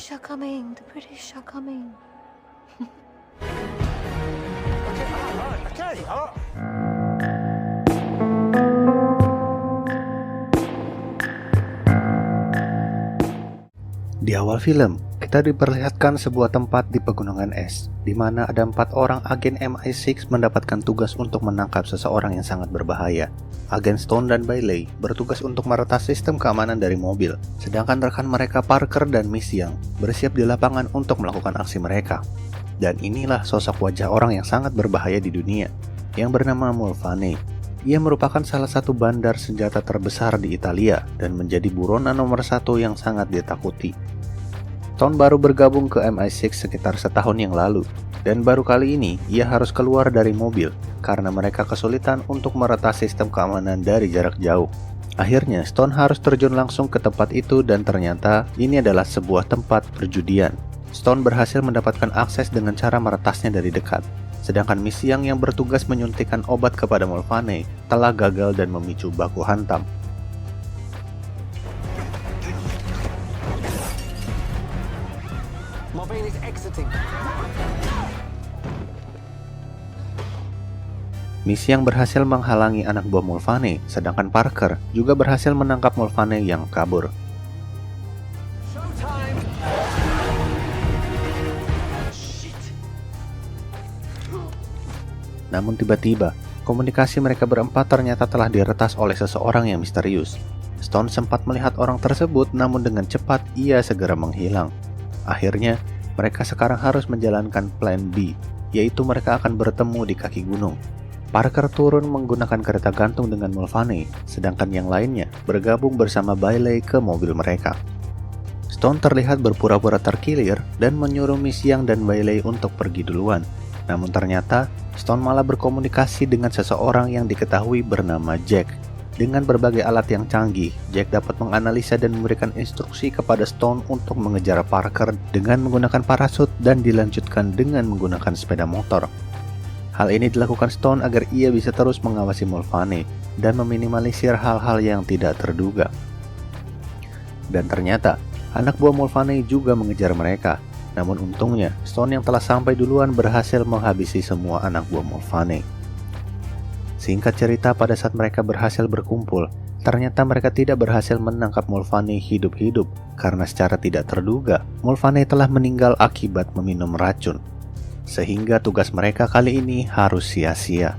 British are coming. The British are coming. Okay. Di awal film, kita diperlihatkan sebuah tempat di pegunungan es, di mana ada 4 orang agen MI6 mendapatkan tugas untuk menangkap seseorang yang sangat berbahaya. Agen Stone dan Bailey bertugas untuk meretas sistem keamanan dari mobil, sedangkan rekan mereka Parker dan Miss Young bersiap di lapangan untuk melakukan aksi mereka. Dan inilah sosok wajah orang yang sangat berbahaya di dunia, yang bernama Mulvaney. Ia merupakan salah satu bandar senjata terbesar di Italia dan menjadi buronan nomor 1 yang sangat ditakuti. Stone baru bergabung ke MI6 sekitar setahun yang lalu, dan baru kali ini ia harus keluar dari mobil karena mereka kesulitan untuk meretas sistem keamanan dari jarak jauh. Akhirnya Stone harus terjun langsung ke tempat itu dan ternyata ini adalah sebuah tempat perjudian. Stone berhasil mendapatkan akses dengan cara meretasnya dari dekat, sedangkan Miss Young yang bertugas menyuntikkan obat kepada Mulvaney telah gagal dan memicu baku hantam. Mulvaney's exiting. Miss Young berhasil menghalangi anak buah Mulvaney, sedangkan Parker juga berhasil menangkap Mulvaney yang kabur. Showtime. Namun tiba-tiba, komunikasi mereka berempat ternyata telah diretas oleh seseorang yang misterius. Stone sempat melihat orang tersebut, namun dengan cepat ia segera menghilang. Akhirnya, mereka sekarang harus menjalankan plan B, yaitu mereka akan bertemu di kaki gunung. Parker turun menggunakan kereta gantung dengan Mulvaney, sedangkan yang lainnya bergabung bersama Bailey ke mobil mereka. Stone terlihat berpura-pura terkilir dan menyuruh Miss Young dan Bailey untuk pergi duluan. Namun ternyata, Stone malah berkomunikasi dengan seseorang yang diketahui bernama Jack. Dengan berbagai alat yang canggih, Jack dapat menganalisa dan memberikan instruksi kepada Stone untuk mengejar Parker dengan menggunakan parasut dan dilanjutkan dengan menggunakan sepeda motor. Hal ini dilakukan Stone agar ia bisa terus mengawasi Mulvaney dan meminimalisir hal-hal yang tidak terduga. Dan ternyata, anak buah Mulvaney juga mengejar mereka. Namun untungnya, Stone yang telah sampai duluan berhasil menghabisi semua anak buah Mulvaney. Singkat cerita, pada saat mereka berhasil berkumpul, ternyata mereka tidak berhasil menangkap Mulvaney hidup-hidup karena secara tidak terduga, Mulvaney telah meninggal akibat meminum racun. Sehingga tugas mereka kali ini harus sia-sia.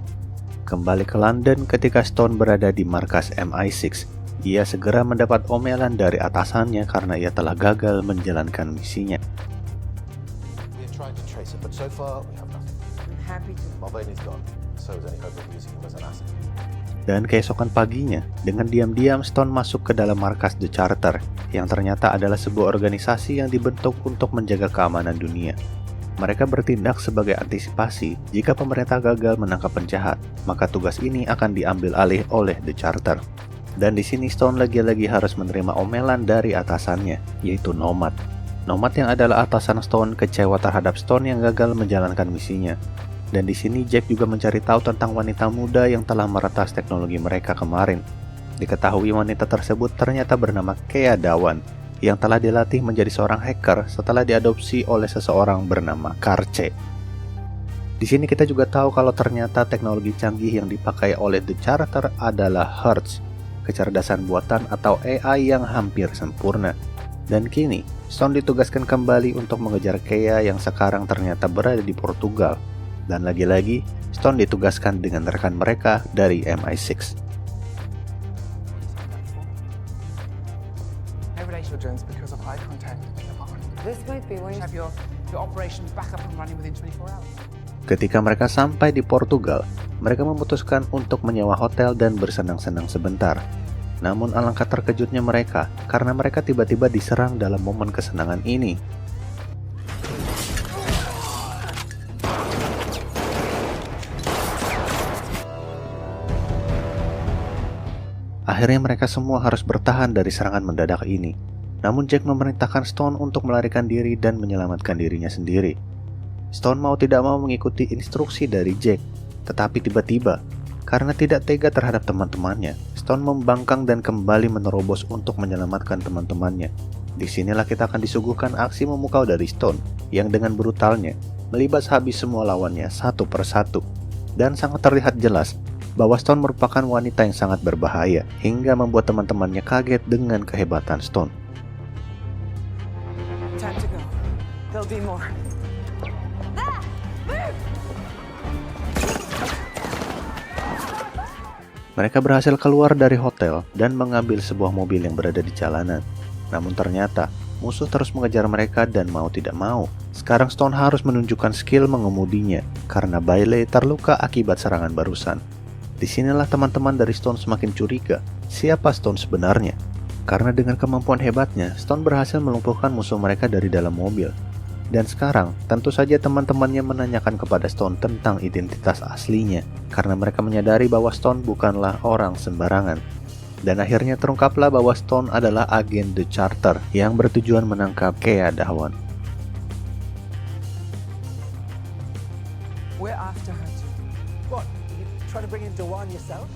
Kembali ke London ketika Stone berada di markas MI6, ia segera mendapat omelan dari atasannya karena ia telah gagal menjalankan misinya. We are trying to trace it, but so far we have nothing. I'm happy to. Mulvaney's gone, so there's only hope of using him as an asset. Dan keesokan paginya, dengan diam-diam Stone masuk ke dalam markas The Charter, yang ternyata adalah sebuah organisasi yang dibentuk untuk menjaga keamanan dunia. Mereka bertindak sebagai antisipasi jika pemerintah gagal menangkap penjahat, maka tugas ini akan diambil alih oleh The Charter. Dan di sini Stone lagi-lagi harus menerima omelan dari atasannya, yaitu Nomad. Nomad yang adalah atasan Stone kecewa terhadap Stone yang gagal menjalankan misinya. Dan di sini Jack juga mencari tahu tentang wanita muda yang telah meretas teknologi mereka kemarin. Diketahui wanita tersebut ternyata bernama Kea Dawan, yang telah dilatih menjadi seorang hacker setelah diadopsi oleh seseorang bernama Karce. Di sini kita juga tahu kalau ternyata teknologi canggih yang dipakai oleh The Charter adalah Hertz, kecerdasan buatan atau AI yang hampir sempurna. Dan kini, Stone ditugaskan kembali untuk mengejar Kea yang sekarang ternyata berada di Portugal. Dan lagi-lagi, Stone ditugaskan dengan rekan mereka dari MI6. Jones because of eye contact. This might be one. Have your operation back up and running within 24 hours. Ketika mereka sampai di Portugal, mereka memutuskan untuk menyewa hotel dan bersenang-senang sebentar. Namun alangkah terkejutnya mereka karena mereka tiba-tiba diserang dalam momen kesenangan ini. Akhirnya mereka semua harus bertahan dari serangan mendadak ini. Namun Jack memerintahkan Stone untuk melarikan diri dan menyelamatkan dirinya sendiri. Stone mau tidak mau mengikuti instruksi dari Jack, tetapi tiba-tiba, karena tidak tega terhadap teman-temannya, Stone membangkang dan kembali menerobos untuk menyelamatkan teman-temannya. Disinilah kita akan disuguhkan aksi memukau dari Stone yang dengan brutalnya melibas habis semua lawannya satu persatu. Dan sangat terlihat jelas bahwa Stone merupakan wanita yang sangat berbahaya hingga membuat teman-temannya kaget dengan kehebatan Stone. Time to go. There'll be more. Mereka berhasil keluar dari hotel dan mengambil sebuah mobil yang berada di jalanan. Namun ternyata musuh terus mengejar mereka dan mau tidak mau, sekarang Stone harus menunjukkan skill mengemudinya karena Bailey terluka akibat serangan barusan. Disinilah teman-teman dari Stone semakin curiga siapa Stone sebenarnya. Karena dengan kemampuan hebatnya, Stone berhasil melumpuhkan musuh mereka dari dalam mobil. Dan sekarang, tentu saja teman-temannya menanyakan kepada Stone tentang identitas aslinya, karena mereka menyadari bahwa Stone bukanlah orang sembarangan. Dan akhirnya terungkaplah bahwa Stone adalah agen The Charter yang bertujuan menangkap Kea Dahwan. We're after her too. What? You trying to bring in Dewan yourself?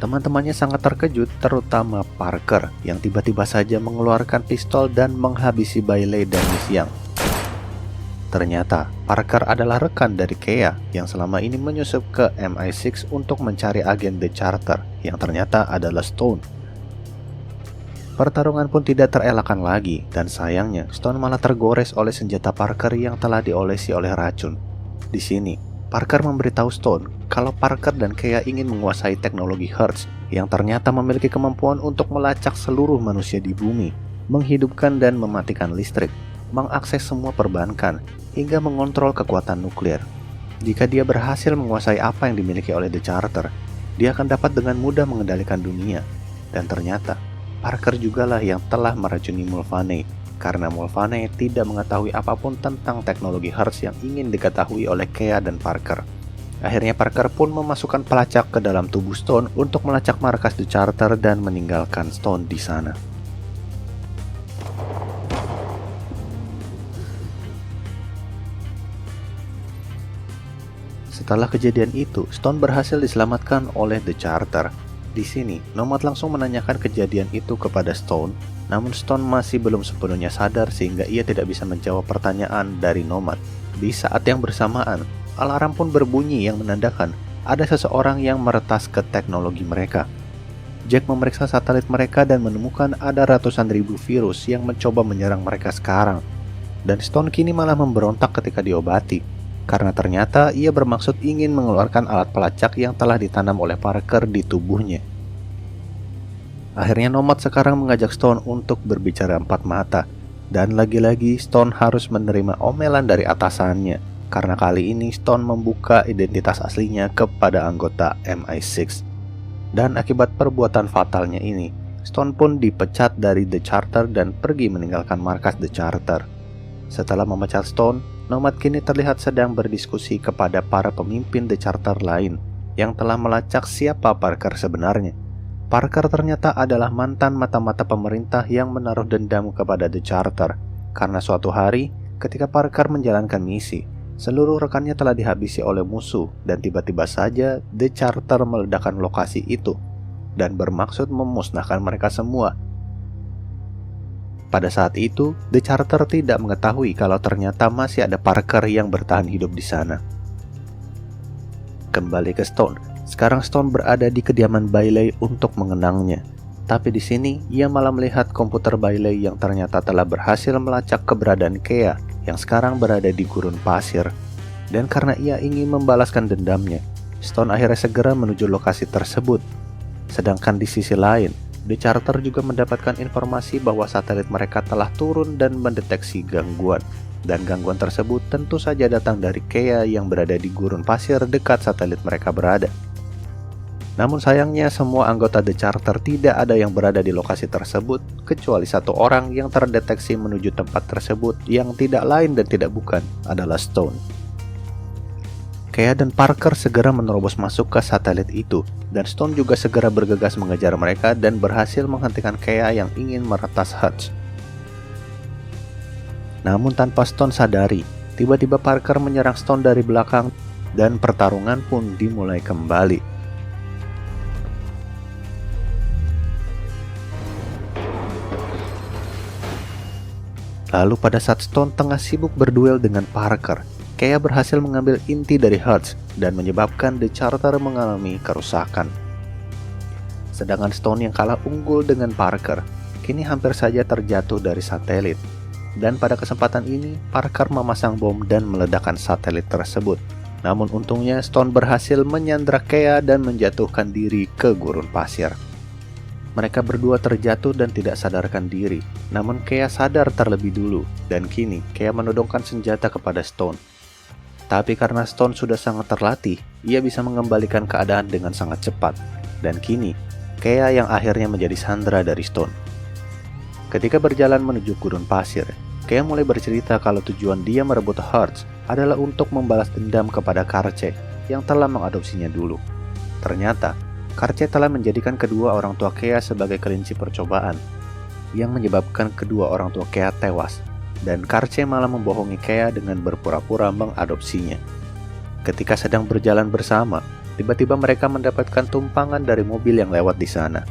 Teman-temannya sangat terkejut, terutama Parker yang tiba-tiba saja mengeluarkan pistol dan menghabisi Bailey dan Miss Young. Ternyata Parker adalah rekan dari Kea yang selama ini menyusup ke MI6 untuk mencari agen The Charter yang ternyata adalah Stone. Pertarungan pun tidak terelakkan lagi dan sayangnya Stone malah tergores oleh senjata Parker yang telah diolesi oleh racun. Di sini Parker memberitahu Stone kalau Parker dan Kea ingin menguasai teknologi Hertz yang ternyata memiliki kemampuan untuk melacak seluruh manusia di bumi, menghidupkan dan mematikan listrik, mengakses semua perbankan, hingga mengontrol kekuatan nuklir. Jika dia berhasil menguasai apa yang dimiliki oleh The Charter, dia akan dapat dengan mudah mengendalikan dunia. Dan ternyata, Parker jugalah yang telah meracuni Mulvaney, karena Mulvaney tidak mengetahui apapun tentang teknologi Hertz yang ingin diketahui oleh Kea dan Parker. Akhirnya Parker pun memasukkan pelacak ke dalam tubuh Stone untuk melacak markas The Charter dan meninggalkan Stone di sana. Setelah kejadian itu, Stone berhasil diselamatkan oleh The Charter. Di sini, Nomad langsung menanyakan kejadian itu kepada Stone, namun Stone masih belum sepenuhnya sadar sehingga ia tidak bisa menjawab pertanyaan dari Nomad. Di saat yang bersamaan, alarm pun berbunyi yang menandakan ada seseorang yang meretas ke teknologi mereka. Jack memeriksa satelit mereka dan menemukan ada ratusan ribu virus yang mencoba menyerang mereka sekarang. Dan Stone kini malah memberontak ketika diobati, karena ternyata ia bermaksud ingin mengeluarkan alat pelacak yang telah ditanam oleh Parker di tubuhnya. Akhirnya Nomad sekarang mengajak Stone untuk berbicara empat mata, dan lagi-lagi Stone harus menerima omelan dari atasannya, karena kali ini Stone membuka identitas aslinya kepada anggota MI6. Dan akibat perbuatan fatalnya ini, Stone pun dipecat dari The Charter dan pergi meninggalkan markas The Charter. Setelah memecat Stone, Nomad kini terlihat sedang berdiskusi kepada para pemimpin The Charter lain yang telah melacak siapa Parker sebenarnya. Parker ternyata adalah mantan mata-mata pemerintah yang menaruh dendam kepada The Charter karena suatu hari ketika Parker menjalankan misi, seluruh rekannya telah dihabisi oleh musuh dan tiba-tiba saja The Charter meledakkan lokasi itu dan bermaksud memusnahkan mereka semua. Pada saat itu, The Charter tidak mengetahui kalau ternyata masih ada Parker yang bertahan hidup di sana. Kembali ke Stone. Sekarang Stone berada di kediaman Bailey untuk mengenangnya. Tapi di sini, ia malah melihat komputer Bailey yang ternyata telah berhasil melacak keberadaan Kea yang sekarang berada di gurun pasir. Dan karena ia ingin membalaskan dendamnya, Stone akhirnya segera menuju lokasi tersebut. Sedangkan di sisi lain, The Charter juga mendapatkan informasi bahwa satelit mereka telah turun dan mendeteksi gangguan. Dan gangguan tersebut tentu saja datang dari Kea yang berada di gurun pasir dekat satelit mereka berada. Namun sayangnya semua anggota The Charter tidak ada yang berada di lokasi tersebut, kecuali satu orang yang terdeteksi menuju tempat tersebut yang tidak lain dan tidak bukan adalah Stone. Kea dan Parker segera menerobos masuk ke satelit itu, dan Stone juga segera bergegas mengejar mereka dan berhasil menghentikan Kea yang ingin meretas Hertz. Namun tanpa Stone sadari, tiba-tiba Parker menyerang Stone dari belakang dan pertarungan pun dimulai kembali. Lalu pada saat Stone tengah sibuk berduel dengan Parker, Kea berhasil mengambil inti dari Hertz dan menyebabkan The Charter mengalami kerusakan. Sedangkan Stone yang kalah unggul dengan Parker, kini hampir saja terjatuh dari satelit. Dan pada kesempatan ini, Parker memasang bom dan meledakkan satelit tersebut. Namun untungnya Stone berhasil menyandra Kea dan menjatuhkan diri ke gurun pasir. Mereka berdua terjatuh dan tidak sadarkan diri. Namun Kea sadar terlebih dulu, dan kini Kea menodongkan senjata kepada Stone. Tapi karena Stone sudah sangat terlatih, ia bisa mengembalikan keadaan dengan sangat cepat. Dan kini, Kea yang akhirnya menjadi sandera dari Stone. Ketika berjalan menuju gurun pasir, Kea mulai bercerita kalau tujuan dia merebut Hertz adalah untuk membalas dendam kepada Karche yang telah mengadopsinya dulu. Ternyata, Karche telah menjadikan kedua orang tua Kea sebagai kelinci percobaan, yang menyebabkan kedua orang tua Kea tewas, dan Karche malah membohongi Kea dengan berpura-pura mengadopsinya. Ketika sedang berjalan bersama, tiba-tiba mereka mendapatkan tumpangan dari mobil yang lewat di sana.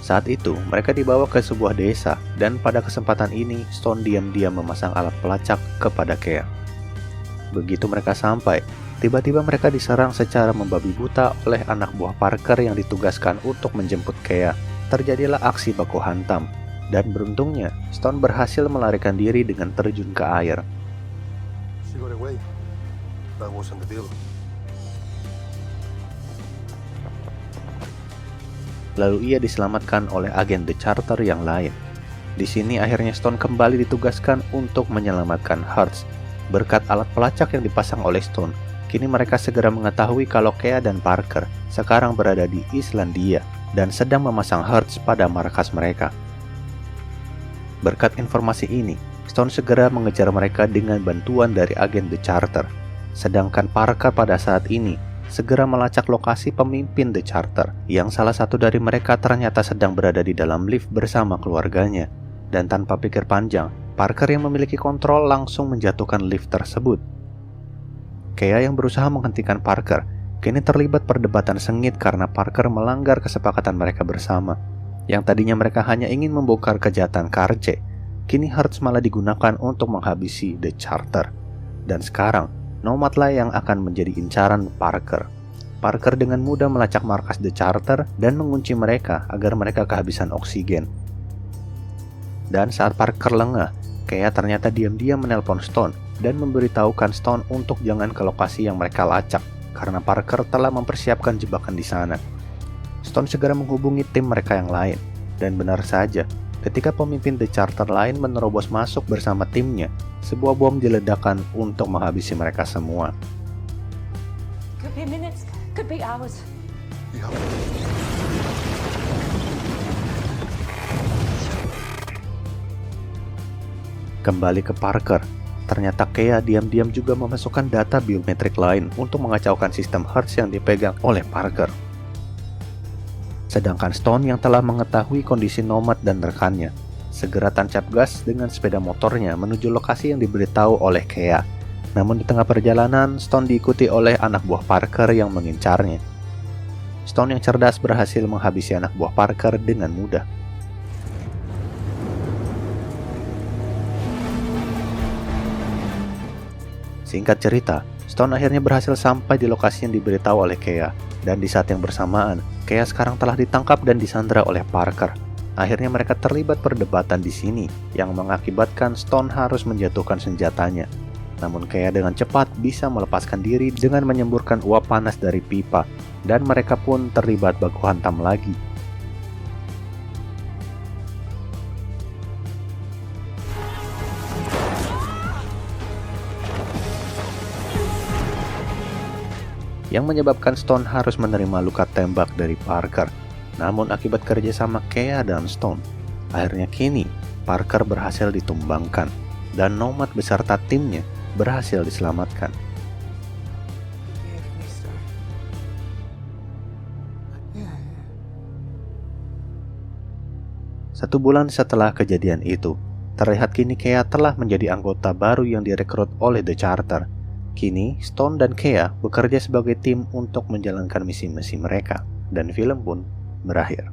Saat itu, mereka dibawa ke sebuah desa, dan pada kesempatan ini, Stone diam-diam memasang alat pelacak kepada Kea. Begitu mereka sampai, tiba-tiba mereka diserang secara membabi buta oleh anak buah Parker yang ditugaskan untuk menjemput Kea. Terjadilah aksi baku hantam, dan beruntungnya, Stone berhasil melarikan diri dengan terjun ke air. She got away. That wasn't the deal. Lalu ia diselamatkan oleh agen The Charter yang lain. Di sini akhirnya Stone kembali ditugaskan untuk menyelamatkan Hertz. Berkat alat pelacak yang dipasang oleh Stone, kini mereka segera mengetahui kalau Kea dan Parker sekarang berada di Islandia dan sedang memasang Hertz pada markas mereka. Berkat informasi ini, Stone segera mengejar mereka dengan bantuan dari agen The Charter. Sedangkan Parker pada saat ini segera melacak lokasi pemimpin The Charter, yang salah satu dari mereka ternyata sedang berada di dalam lift bersama keluarganya. Dan tanpa pikir panjang, Parker yang memiliki kontrol langsung menjatuhkan lift tersebut. Kea yang berusaha menghentikan Parker, kini terlibat perdebatan sengit karena Parker melanggar kesepakatan mereka bersama. Yang tadinya mereka hanya ingin membongkar kejahatan Karche, kini Hertz malah digunakan untuk menghabisi The Charter. Dan sekarang, Nomad lah yang akan menjadi incaran Parker. Parker dengan mudah melacak markas The Charter dan mengunci mereka agar mereka kehabisan oksigen. Dan saat Parker lengah, Kea ternyata diam-diam menelpon Stone dan memberitahukan Stone untuk jangan ke lokasi yang mereka lacak karena Parker telah mempersiapkan jebakan di sana. Stone segera menghubungi tim mereka yang lain, dan benar saja, ketika pemimpin The Charter lain menerobos masuk bersama timnya, sebuah bom diledakkan untuk menghabisi mereka semua. Could be minutes, could be hours. Yeah. Kembali ke Parker, ternyata Kea diam-diam juga memasukkan data biometrik lain untuk mengacaukan sistem Hertz yang dipegang oleh Parker. Sedangkan Stone yang telah mengetahui kondisi Nomad dan rekannya, segera tancap gas dengan sepeda motornya menuju lokasi yang diberitahu oleh Kea. Namun di tengah perjalanan, Stone diikuti oleh anak buah Parker yang mengincarnya. Stone yang cerdas berhasil menghabisi anak buah Parker dengan mudah. Singkat cerita, Stone akhirnya berhasil sampai di lokasi yang diberitahu oleh Kea. Dan di saat yang bersamaan, Kea sekarang telah ditangkap dan disandra oleh Parker. Akhirnya mereka terlibat perdebatan di sini yang mengakibatkan Stone harus menjatuhkan senjatanya. Namun Kea dengan cepat bisa melepaskan diri dengan menyemburkan uap panas dari pipa, dan mereka pun terlibat baku hantam lagi. Yang menyebabkan Stone harus menerima luka tembak dari Parker. Namun akibat kerjasama Kea dan Stone, akhirnya kini Parker berhasil ditumbangkan dan Nomad beserta timnya berhasil diselamatkan. Forgive me, Stone. Satu bulan setelah kejadian itu, terlihat kini Kea telah menjadi anggota baru yang direkrut oleh The Charter. Kini, Stone dan Kea bekerja sebagai tim untuk menjalankan misi-misi mereka, dan film pun berakhir.